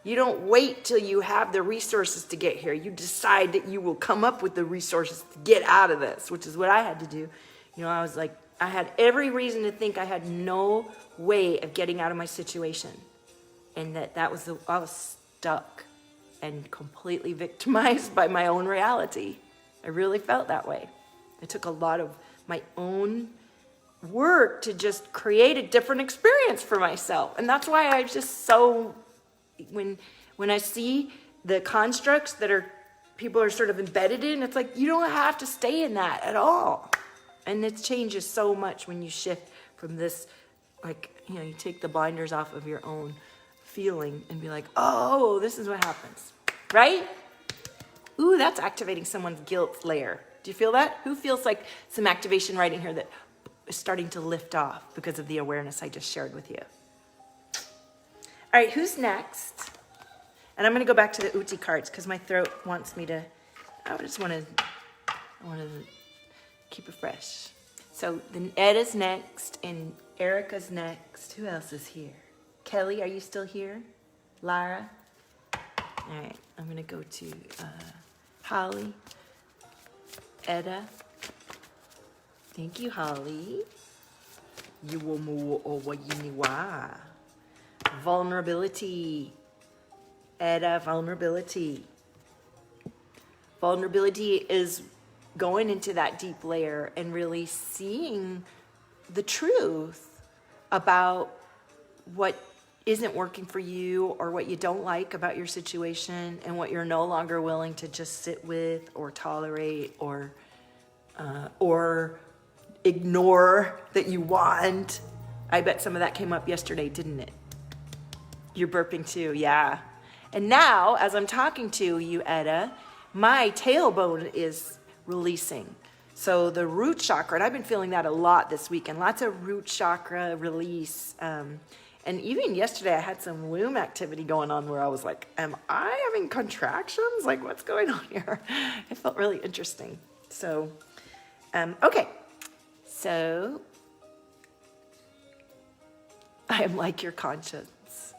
You don't wait till you have the resources to get here. You decide that you will come up with the resources to get out of this, which is what I had to do. I was like, I had every reason to think I had no way of getting out of my situation. And I was stuck and completely victimized by my own reality. I really felt that way. It took a lot of my own work to just create a different experience for myself. And that's why I just when I see the constructs that people are sort of embedded in, it's like, you don't have to stay in that at all. And it changes so much when you shift from this, you take the blinders off of your own feeling and be like, oh, this is what happens, right? Ooh, that's activating someone's guilt layer. Do you feel that? Who feels like some activation right in here that is starting to lift off because of the awareness I just shared with you? All right, who's next? And I'm going to go back to the Uti cards because my throat wants me to, I want to keep it fresh. So then Edda's next and Erica's next. Who else is here? Kelly, are you still here? Lara? All right, I'm going to go to Holly. Edda. Thank you, Holly. Vulnerability. Edda, vulnerability. Vulnerability is going into that deep layer and really seeing the truth about what isn't working for you or what you don't like about your situation and what you're no longer willing to just sit with or tolerate or ignore that you want. I bet some of that came up yesterday, didn't it? You're burping too, yeah. And now, as I'm talking to you, Etta, my tailbone is releasing. So the root chakra, and I've been feeling that a lot this weekend, lots of root chakra release. And even yesterday I had some womb activity going on where I was like, am I having contractions? Like, what's going on here? It felt really interesting. So, okay. So, I am like your conscience.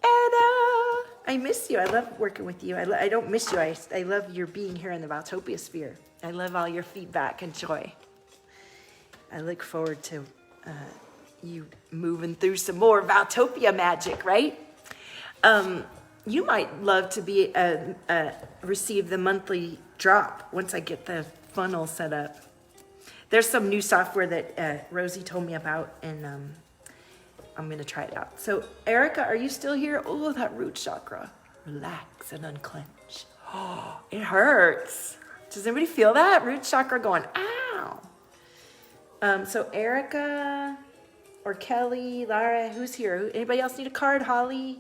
Edda, I miss you. I love working with you. I don't miss you. I love your being here in the Valtopia sphere. I love all your feedback and joy. I look forward to you moving through some more Valtopia magic, right? You might love to be receive the monthly drop once I get the funnel set up. There's some new software that Rosie told me about, and I'm going to try it out. So, Erica, are you still here? Oh, that root chakra. Relax and unclench. Oh, it hurts. Does anybody feel that? Root chakra going, ow. So, Erica or Kelly, Lara, who's here? Anybody else need a card? Holly?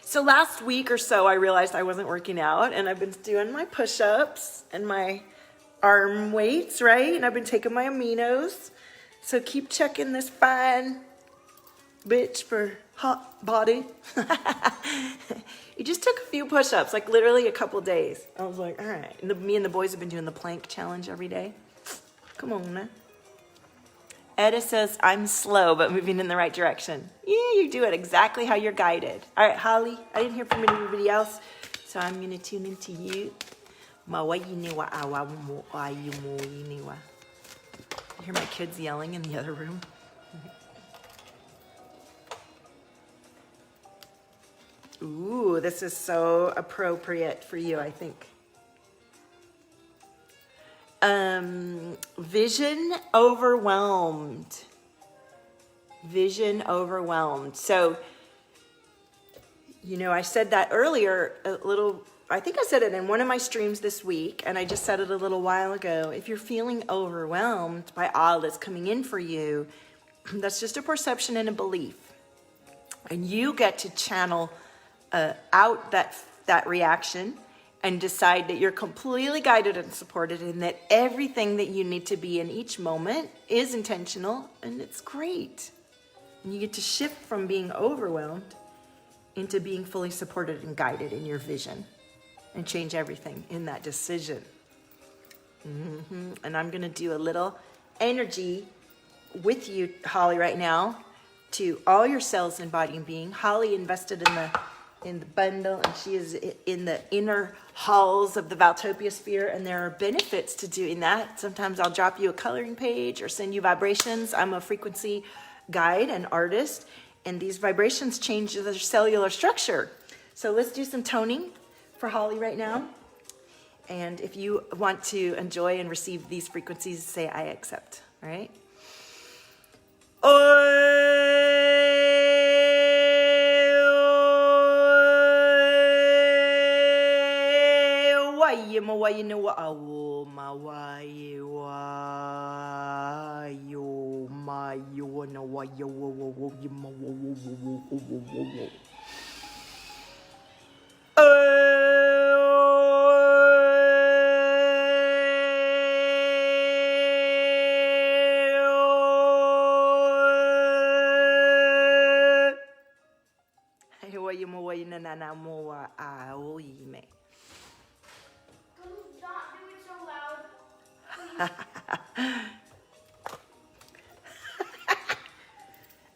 So last week or so, I realized I wasn't working out, and I've been doing my push-ups and my arm weights, right? And I've been taking my aminos. So keep checking this fine bitch for hot body. You just took a few push-ups, like literally a couple days. I was like, all right. And me and the boys have been doing the plank challenge every day. Come on, man. Etta says, I'm slow, but moving in the right direction. Yeah, you do it exactly how you're guided. All right, Holly, I didn't hear from anybody else, so I'm going to tune into you. You hear my kids yelling in the other room? Ooh, this is so appropriate for you, I think. Vision overwhelmed. Vision overwhelmed. So, you know, I said that earlier a little, I think I said it in one of my streams this week, and I just said it a little while ago. If you're feeling overwhelmed by all that's coming in for you, that's just a perception and a belief. And you get to channel out that reaction and decide that you're completely guided and supported, and that everything that you need to be in each moment is intentional, and it's great. And you get to shift from being overwhelmed into being fully supported and guided in your vision, and change everything in that decision. And I'm gonna do a little energy with you, Holly, right now, to all your cells in body and being. Holly invested in the bundle, and she is in the inner halls of the Valtopia sphere, and there are benefits to doing that. Sometimes I'll drop you a coloring page or send you vibrations. I'm a frequency guide and artist, and these vibrations change the cellular structure. So let's do some toning for Holly right now. And if you want to enjoy and receive these frequencies, say I accept, all right?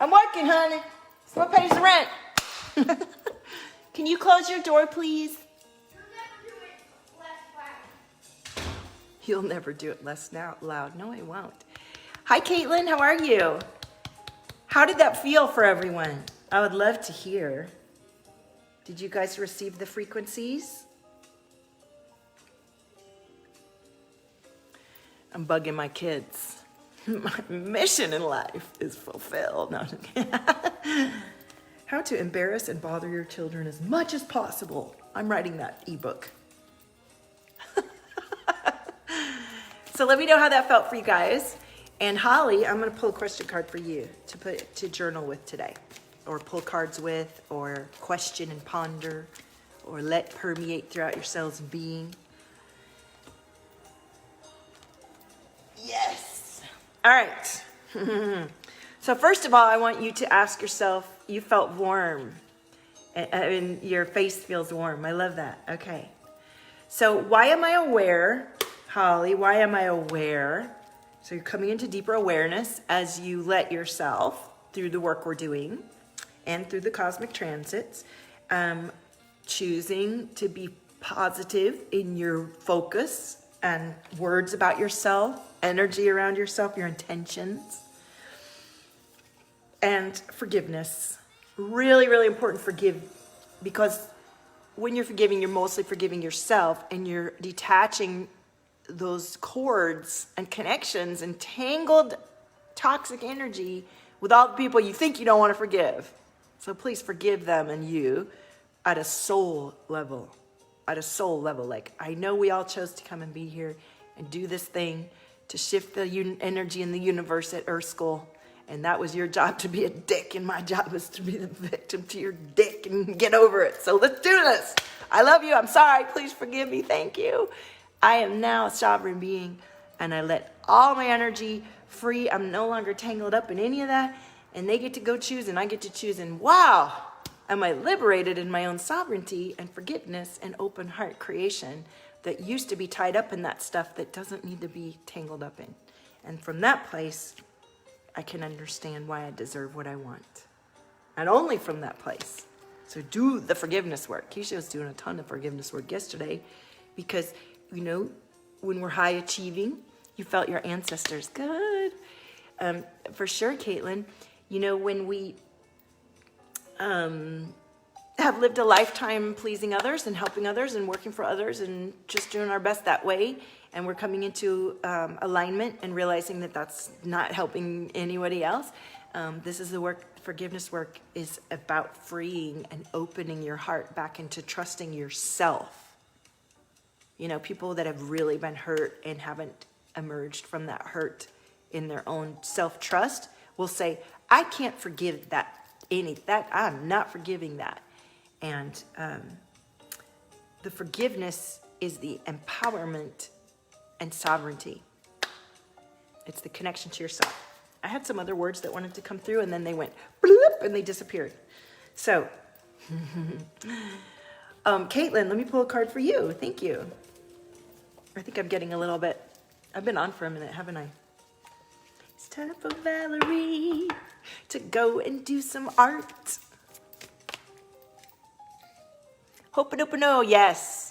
I'm working, honey. It's what pays the rent. Can you close your door, please? You'll never do it less loud. No, I won't. Hi, Caitlin. How are you? How did that feel for everyone? I would love to hear. Did you guys receive the frequencies? I'm bugging my kids. My mission in life is fulfilled. No, how to embarrass and bother your children as much as possible. I'm writing that ebook. So let me know how that felt for you guys. And Holly, I'm going to pull a question card for you to put to journal with today, or pull cards with, or question and ponder, or let permeate throughout your cells and being. Yes. All right. So first of all, I want you to ask yourself, you felt warm, and your face feels warm. I love that. Okay. So why am I aware, Holly? Why am I aware? So you're coming into deeper awareness as you let yourself, through the work we're doing and through the cosmic transits, choosing to be positive in your focus and words about yourself, energy around yourself, your intentions, and forgiveness. Really, really important, because when you're forgiving, you're mostly forgiving yourself, and you're detaching those cords and connections and tangled toxic energy with all the people you think you don't want to forgive. So please forgive them and you at a soul level. At a soul level. Like, I know we all chose to come and be here and do this thing to shift the energy in the universe at Earth School. And that was your job, to be a dick, and my job was to be the victim to your dick and get over it. So let's do this. I love you. I'm sorry. Please forgive me. Thank you. I am now a sovereign being, and I let all my energy free. I'm no longer tangled up in any of that, and they get to go choose, and I get to choose. And wow, am I liberated in my own sovereignty and forgiveness and open heart creation that used to be tied up in that stuff that doesn't need to be tangled up in. And from that place, I can understand why I deserve what I want. And only from that place. So do the forgiveness work. Keisha was doing a ton of forgiveness work yesterday, because you know, when we're high achieving, you felt your ancestors. Good. For sure, Caitlin. You know, when we have lived a lifetime pleasing others and helping others and working for others and just doing our best that way, and we're coming into alignment and realizing that that's not helping anybody else, this is the work. Forgiveness work is about freeing and opening your heart back into trusting yourself. You know, people that have really been hurt and haven't emerged from that hurt in their own self-trust will say, I can't forgive that, I'm not forgiving that. And the forgiveness is the empowerment and sovereignty. It's the connection to yourself. I had some other words that wanted to come through, and then they went bloop, and they disappeared. So, Caitlin, let me pull a card for you. Thank you. I think I'm getting a little bit, I've been on for a minute, haven't I? It's time for Valerie to go and do some art. Ho'oponopono, yes.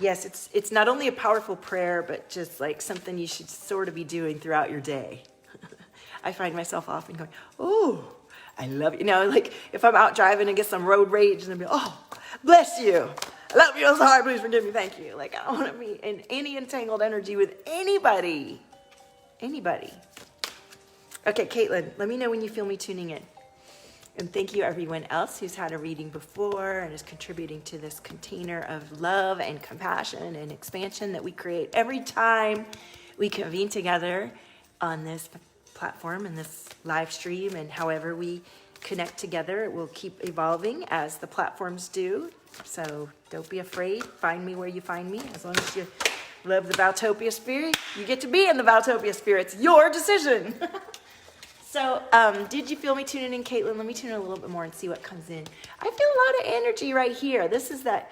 Yes, it's not only a powerful prayer, but just like something you should sort of be doing throughout your day. I find myself often going, oh, I love you. You know, like if I'm out driving and get some road rage, and I'll be, oh, bless you. I love you. I'm sorry. Please forgive me. Thank you. Like, I don't want to be in any entangled energy with anybody. Anybody. Okay, Caitlin, let me know when you feel me tuning in. And thank you everyone else who's had a reading before and is contributing to this container of love and compassion and expansion that we create every time we convene together on this platform and this live stream, and however we connect together, it will keep evolving as the platforms do. So don't be afraid. Find me where you find me. As long as you love the Valtopia spirit, you get to be in the Valtopia spirit. It's your decision. So did you feel me tuning in, Caitlin? Let me tune in a little bit more and see what comes in. I feel a lot of energy right here. This is that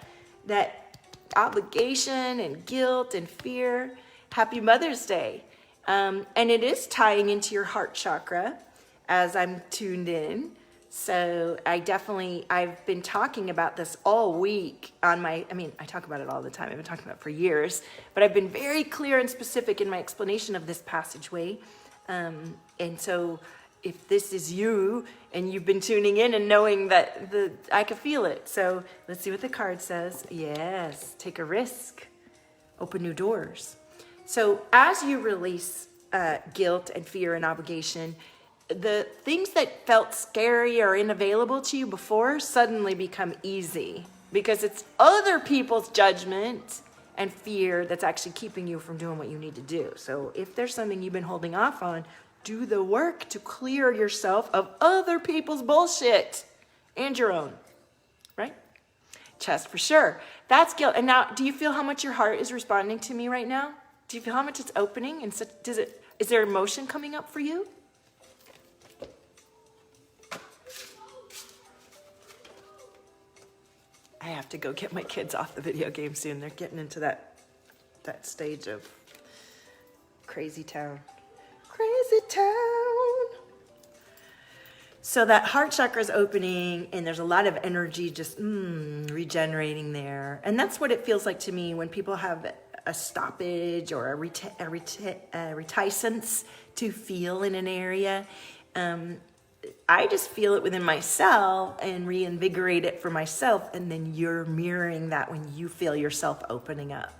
obligation and guilt and fear. Happy Mother's Day. And it is tying into your heart chakra as I'm tuned in. So I've been talking about this all week I talk about it all the time. I've been talking about it for years, but I've been very clear and specific in my explanation of this passageway. And so if this is you and you've been tuning in and knowing that I can feel it. So let's see what the card says. Yes, take a risk, open new doors. So as you release guilt and fear and obligation, the things that felt scary or unavailable to you before suddenly become easy, because it's other people's judgment and fear that's actually keeping you from doing what you need to do. So if there's something you've been holding off on, do the work to clear yourself of other people's bullshit and your own, right? Chest for sure. That's guilt. And now, do you feel how much your heart is responding to me right now? Do you feel how much it's opening? And so, is there emotion coming up for you? I have to go get my kids off the video game soon. They're getting into that stage of crazy town. Crazy town. So that heart chakra is opening, and there's a lot of energy just regenerating there. And that's what it feels like to me when people have a stoppage or a reticence to feel in an area. I just feel it within myself and reinvigorate it for myself, and then you're mirroring that when you feel yourself opening up.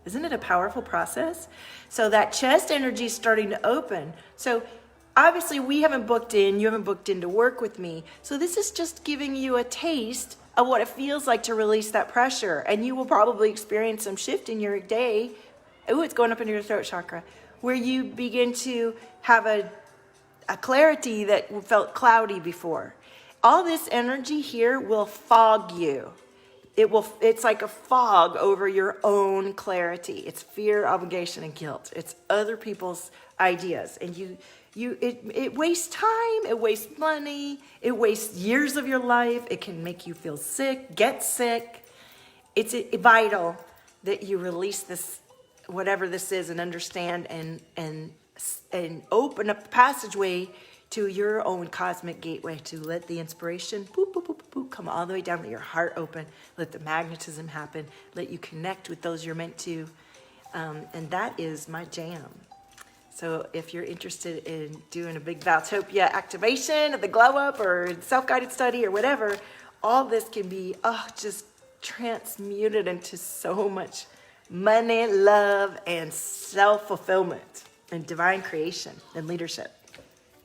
Isn't it a powerful process? So that chest energy is starting to open. So obviously we haven't booked in, you haven't booked in to work with me. So this is just giving you a taste of what it feels like to release that pressure. And you will probably experience some shift in your day. Oh, it's going up into your throat chakra, where you begin to have a clarity that felt cloudy before. All this energy here will fog you. It's like a fog over your own clarity. It's fear, obligation, and guilt. It's other people's ideas. And it wastes time, it wastes money, it wastes years of your life. It can make you feel sick, get sick. It's vital that you release this, whatever this is, and understand and open up the passageway to your own cosmic gateway, to let the inspiration come all the way down, let your heart open, let the magnetism happen, let you connect with those you're meant to. And that is my jam. So if you're interested in doing a big Valtopia activation of the glow up or self-guided study or whatever, all this can be just transmuted into so much money, love, and self-fulfillment and divine creation and leadership.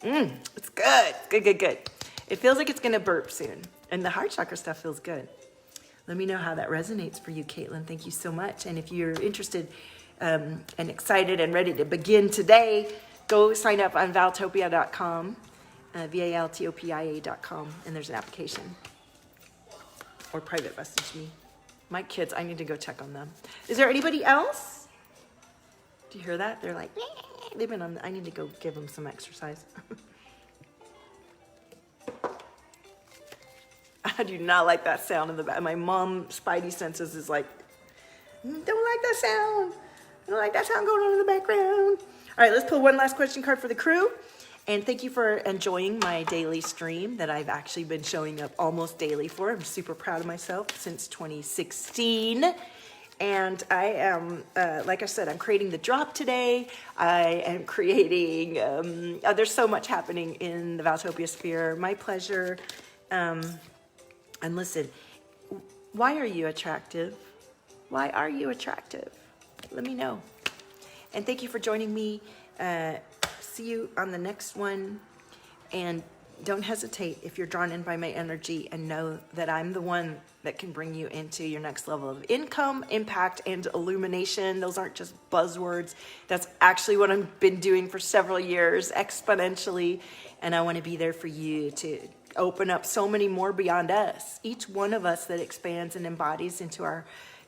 It's good. Good. It feels like it's going to burp soon. And the heart chakra stuff feels good. Let me know how that resonates for you, Caitlin. Thank you so much. And if you're interested and excited and ready to begin today, go sign up on Valtopia.com, Valtopia.com, and there's an application. Or private message me. My kids, I need to go check on them. Is there anybody else? Do you hear that? They're like, they've been on, I need to go give them some exercise. I do not like that sound in the back. My mom's spidey senses is like, don't like that sound. I don't like that sound going on in the background. All right, let's pull one last question card for the crew. And thank you for enjoying my daily stream that I've actually been showing up almost daily for. I'm super proud of myself since 2016. And I am, like I said, I'm creating the drop today. I am creating, there's so much happening in the Valtopia sphere. My pleasure. And listen, why are you attractive? Why are you attractive? Let me know. And thank you for joining me. See you on the next one. And don't hesitate if you're drawn in by my energy, and know that I'm the one that can bring you into your next level of income, impact, and illumination. Those aren't just buzzwords. That's actually what I've been doing for several years, exponentially. And I want to be there for you to open up so many more beyond us. Each one of us that expands and embodies into our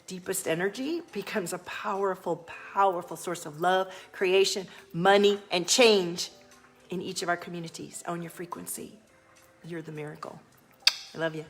deepest energy becomes a powerful, powerful source of love, creation, money, and change in each of our communities. Own your frequency. You're the miracle. I love you.